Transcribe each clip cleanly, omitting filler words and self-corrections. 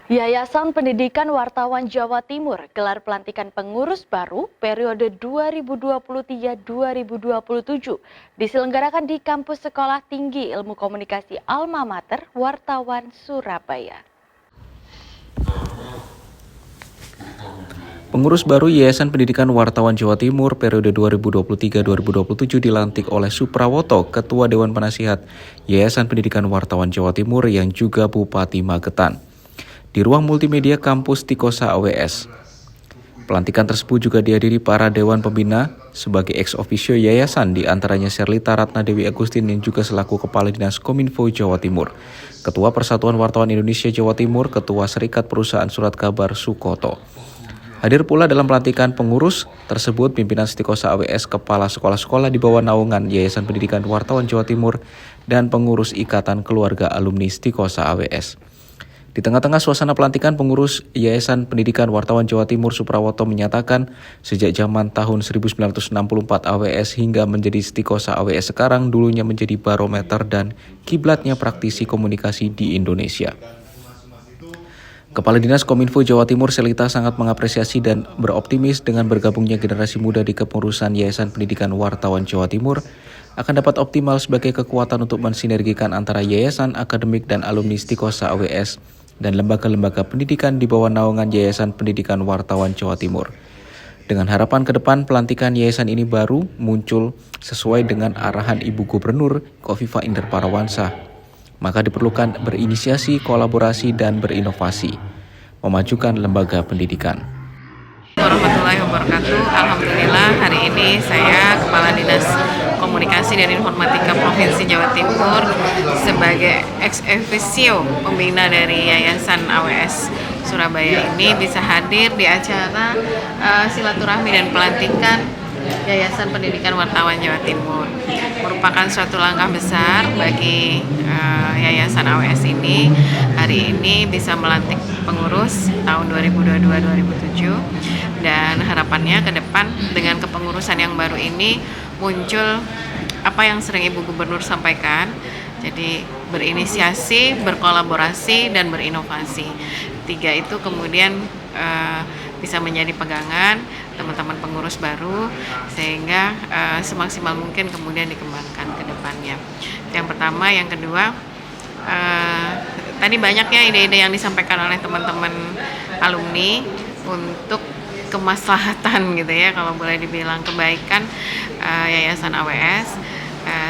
Yayasan Pendidikan Wartawan Jawa Timur gelar pelantikan pengurus baru periode 2023-2027 diselenggarakan di Kampus Sekolah Tinggi Ilmu Komunikasi Alma Mater Wartawan Surabaya. Pengurus baru Yayasan Pendidikan Wartawan Jawa Timur periode 2023-2027 dilantik oleh Suprawoto, Ketua Dewan Penasihat Yayasan Pendidikan Wartawan Jawa Timur yang juga Bupati Magetan, di ruang multimedia kampus Tikosa AWS. Pelantikan tersebut juga dihadiri para Dewan Pembina sebagai ex officio Yayasan, di antaranya Sherlita Ratna Dewi Agustin yang juga selaku Kepala Dinas Kominfo Jawa Timur, Ketua Persatuan Wartawan Indonesia Jawa Timur, Ketua Serikat Perusahaan Surat Kabar Sukoto. Hadir pula dalam pelantikan pengurus tersebut pimpinan Tikosa AWS, kepala sekolah-sekolah di bawah naungan Yayasan Pendidikan Wartawan Jawa Timur, dan pengurus Ikatan Keluarga Alumni Tikosa AWS. Di tengah-tengah suasana pelantikan pengurus Yayasan Pendidikan Wartawan Jawa Timur, Suprawoto menyatakan sejak zaman tahun 1964 AWS hingga menjadi Tikosa AWS sekarang dulunya menjadi barometer dan kiblatnya praktisi komunikasi di Indonesia. Kepala Dinas Kominfo Jawa Timur Sherlita sangat mengapresiasi dan beroptimis dengan bergabungnya generasi muda di kepengurusan Yayasan Pendidikan Wartawan Jawa Timur akan dapat optimal sebagai kekuatan untuk mensinergikan antara yayasan, akademik, dan alumni Tikosa AWS dan lembaga-lembaga pendidikan di bawah naungan Yayasan Pendidikan Wartawan Jawa Timur. Dengan harapan ke depan pelantikan yayasan ini baru muncul sesuai dengan arahan Ibu Gubernur Khofifah Indar Parawansa, maka diperlukan berinisiasi, kolaborasi, dan berinovasi, memajukan lembaga pendidikan. Warahmatullahi wabarakatuh. Alhamdulillah hari ini saya Kepala Dinas Komunikasi dan Informatika Provinsi Jawa Timur sebagai ex officio pembina dari Yayasan AWS Surabaya ini bisa hadir di acara silaturahmi dan pelantikan Yayasan Pendidikan Wartawan Jawa Timur. Merupakan suatu langkah besar bagi Yayasan AWS ini hari ini bisa melantik pengurus tahun 2022-2027, dan harapannya ke depan dengan kepengurusan yang baru ini muncul apa yang sering Ibu Gubernur sampaikan, jadi berinisiasi, berkolaborasi, dan berinovasi. Tiga itu kemudian bisa menjadi pegangan teman-teman pengurus baru sehingga semaksimal mungkin kemudian dikembangkan ke depannya. Yang pertama, yang kedua, tadi banyaknya ide-ide yang disampaikan oleh teman-teman alumni untuk kemaslahatan gitu ya, kalau boleh dibilang kebaikan Yayasan AWS.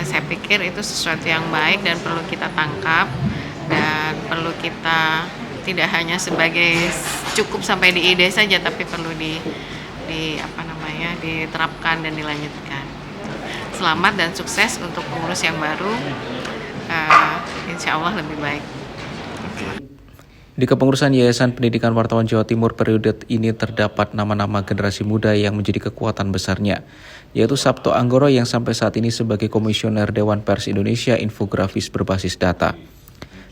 Saya pikir itu sesuatu yang baik dan perlu kita tangkap dan perlu kita tidak hanya sebagai cukup sampai di ide saja, tapi perlu diterapkan dan dilanjutkan. Selamat dan sukses untuk pengurus yang baru, insya Allah lebih baik. Di kepengurusan Yayasan Pendidikan Wartawan Jawa Timur periode ini terdapat nama-nama generasi muda yang menjadi kekuatan besarnya, yaitu Sabto Anggoro yang sampai saat ini sebagai Komisioner Dewan Pers Indonesia Infografis Berbasis Data,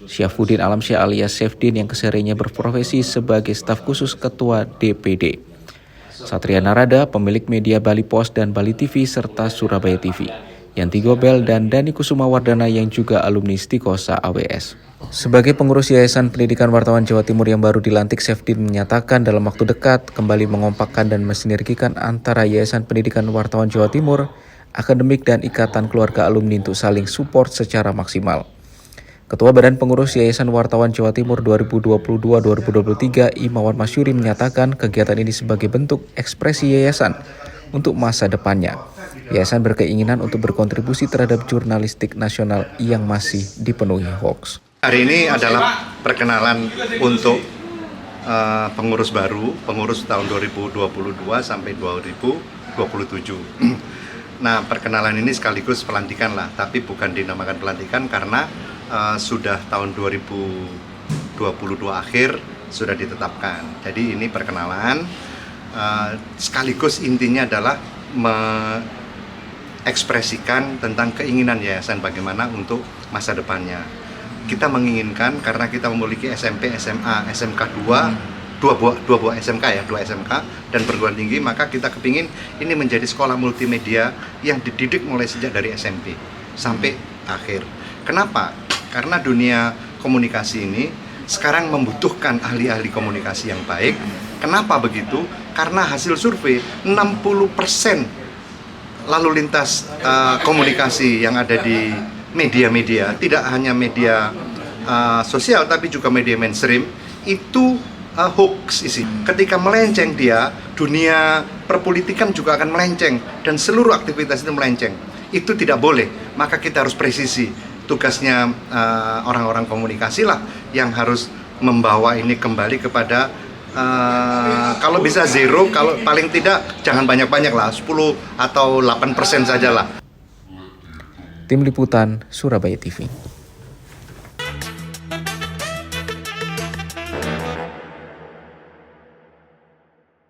Syafudin Alamsyah alias Sefdin yang kesehariannya berprofesi sebagai staf khusus Ketua DPD, Satria Narada, pemilik media Bali Post dan Bali TV serta Surabaya TV, Yanti Gobel, dan Dani Kusuma Wardana yang juga alumni Tikosa AWS. Sebagai pengurus Yayasan Pendidikan Wartawan Jawa Timur yang baru dilantik, Sefdin menyatakan dalam waktu dekat kembali mengompakkan dan mensinergikan antara Yayasan Pendidikan Wartawan Jawa Timur, akademik, dan Ikatan Keluarga Alumni untuk saling support secara maksimal. Ketua Badan Pengurus Yayasan Wartawan Jawa Timur 2022-2023 Imawan Masyuri menyatakan kegiatan ini sebagai bentuk ekspresi yayasan untuk masa depannya. Yayasan berkeinginan untuk berkontribusi terhadap jurnalistik nasional yang masih dipenuhi hoax. Hari ini adalah perkenalan untuk pengurus baru, pengurus tahun 2022 sampai 2027. Nah, perkenalan ini sekaligus pelantikan lah, tapi bukan dinamakan pelantikan karena sudah tahun 2022 akhir sudah ditetapkan. Jadi ini perkenalan, sekaligus intinya adalah mengekspresikan tentang keinginan yayasan bagaimana untuk masa depannya. Kita menginginkan karena kita memiliki SMP, SMA, SMK 2 buah SMK ya, 2 SMK dan perguruan tinggi, maka kita kepingin ini menjadi sekolah multimedia yang dididik mulai sejak dari SMP sampai akhir. Kenapa? Karena dunia komunikasi ini sekarang membutuhkan ahli-ahli komunikasi yang baik. Kenapa begitu? Karena hasil survei 60% lalu lintas komunikasi yang ada di media-media, tidak hanya media sosial tapi juga media mainstream, itu hoax isi. Ketika melenceng dia, dunia perpolitikan juga akan melenceng dan seluruh aktivitas itu melenceng. Itu tidak boleh, maka kita harus presisi. Tugasnya orang-orang komunikasi lah yang harus membawa ini kembali kepada kalau bisa zero, kalau paling tidak jangan banyak-banyak lah, 10 atau 8% saja lah. Tim Liputan Surabaya TV.